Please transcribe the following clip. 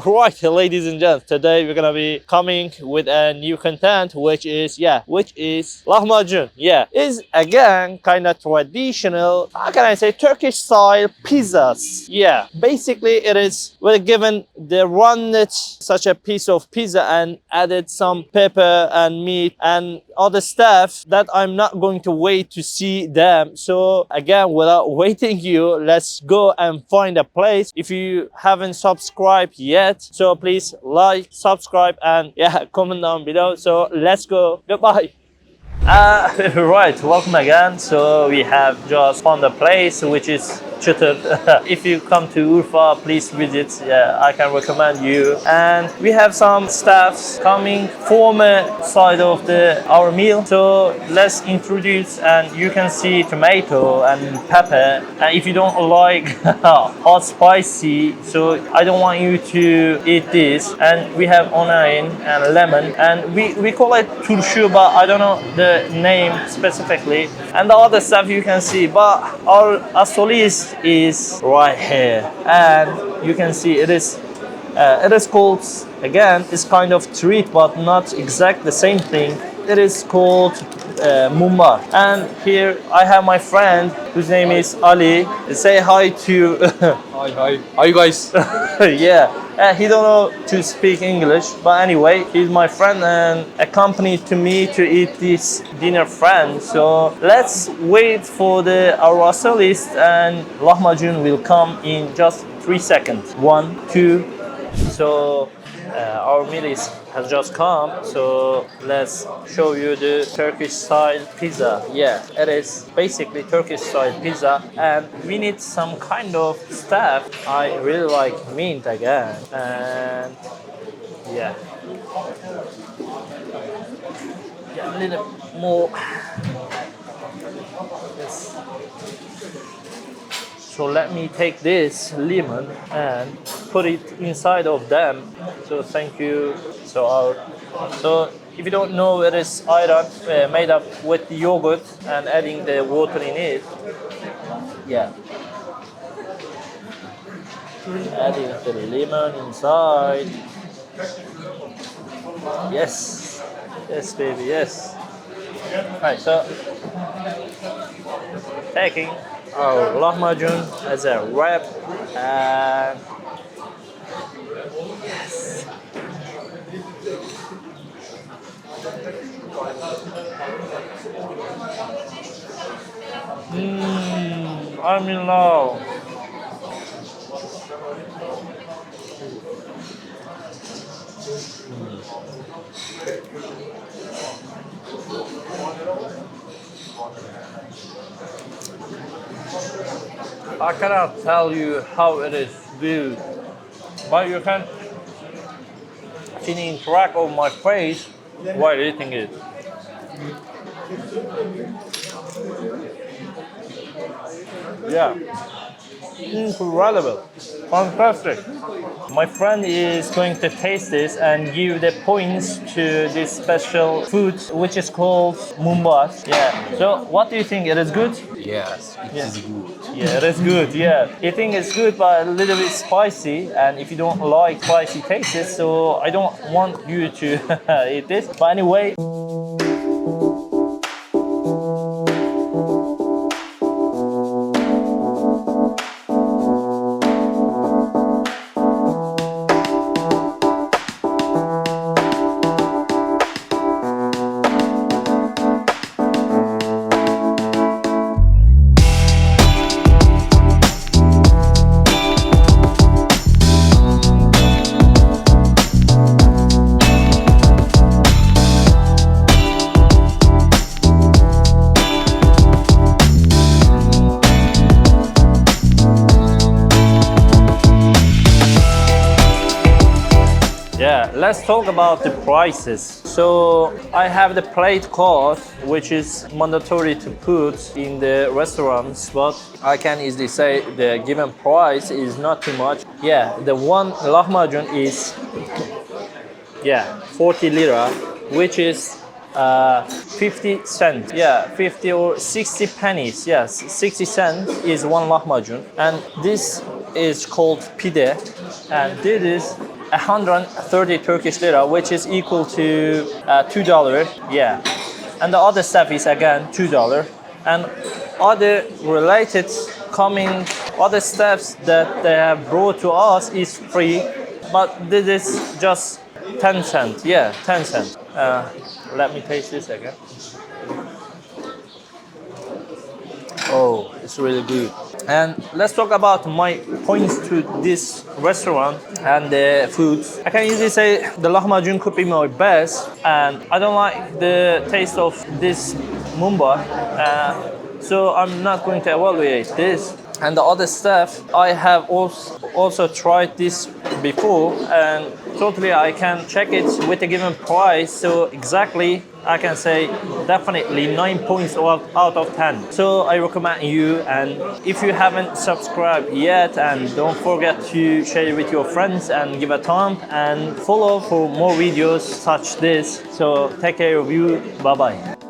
Right, ladies and gents, today we're gonna be coming with a new content, which is lahmacun. Is again kind of traditional, how can I say, Turkish style pizzas. Basically it is, we're given the rounded such a piece of pizza and added some pepper and meat and other stuff that I'm not going to wait to see them. So again, without waiting you, let's go and find a place. If you haven't subscribed yet, so please like, subscribe, and comment down below. So let's go. Goodbye. Right, welcome again. So we have just found a place which is Çıtır. If you come to Urfa, please visit. I can recommend you. And we have some staffs coming former side of our meal. So let's introduce, and you can see tomato and pepper. And if you don't like hot spicy, so I don't want you to eat this. And we have onion and lemon, and we call it turşu, but I don't know the name specifically. And the other stuff you can see, but our asolis is right here, and you can see it is called, again, it's kind of treat but not exact the same thing. It is called Mumbar. And here I have my friend whose name is Ali. Say hi to Hi you guys. he don't know to speak English, but anyway, he's my friend and accompanied to me to eat this dinner friend. So let's wait for our asalist, and lahmacun will come in just 3 seconds. 1, 2. So our meal has just come, so let's show you the Turkish style pizza. It is basically Turkish style pizza, and we need some kind of stuff. I really like mint again, and a little more. Yes. So let me take this lemon and put it inside of them. So thank you. So if you don't know, it is ayran made up with the yogurt and adding the water in it. Adding the lemon inside. Yes, baby, yes. Alright, so taking our lahmacun as a wrap, and yes. I'm in love. I cannot tell you how it is viewed, but you can see track of my face while eating it. Incredible, fantastic. My friend is going to taste this and give the points to this special food, which is called Mumbar. So what do you think? It is good? Yes, it is good. It is good. You think it's good, but a little bit spicy. And if you don't like spicy tastes, so I don't want you to eat this. But anyway. Let's talk about the prices. So I have the plate card, which is mandatory to put in the restaurants, but I can easily say the given price is not too much. The one lahmacun is 40 lira, which is 50 cents. Yeah, 50 or 60 pennies. Yes, 60 cents is one lahmacun. And this is called pide. And this is 130 Turkish lira, which is equal to $2. Yeah. And the other stuff is again $2. And other related coming other stuffs that they have brought to us is free, but this is just 10 cents. Yeah, 10 cents. Let me taste this again. Oh, it's really good. And let's talk about my points to this restaurant and the food. I can easily say the lahmacun could be my best, and I don't like the taste of this Mumbar, so I'm not going to evaluate this. And the other stuff, I have also tried this before, and totally I can check it with a given price. So exactly, I can say definitely 9 points out of 10. So I recommend you, and if you haven't subscribed yet, and don't forget to share it with your friends and give a thumb and follow for more videos such this. So take care of you. Bye bye.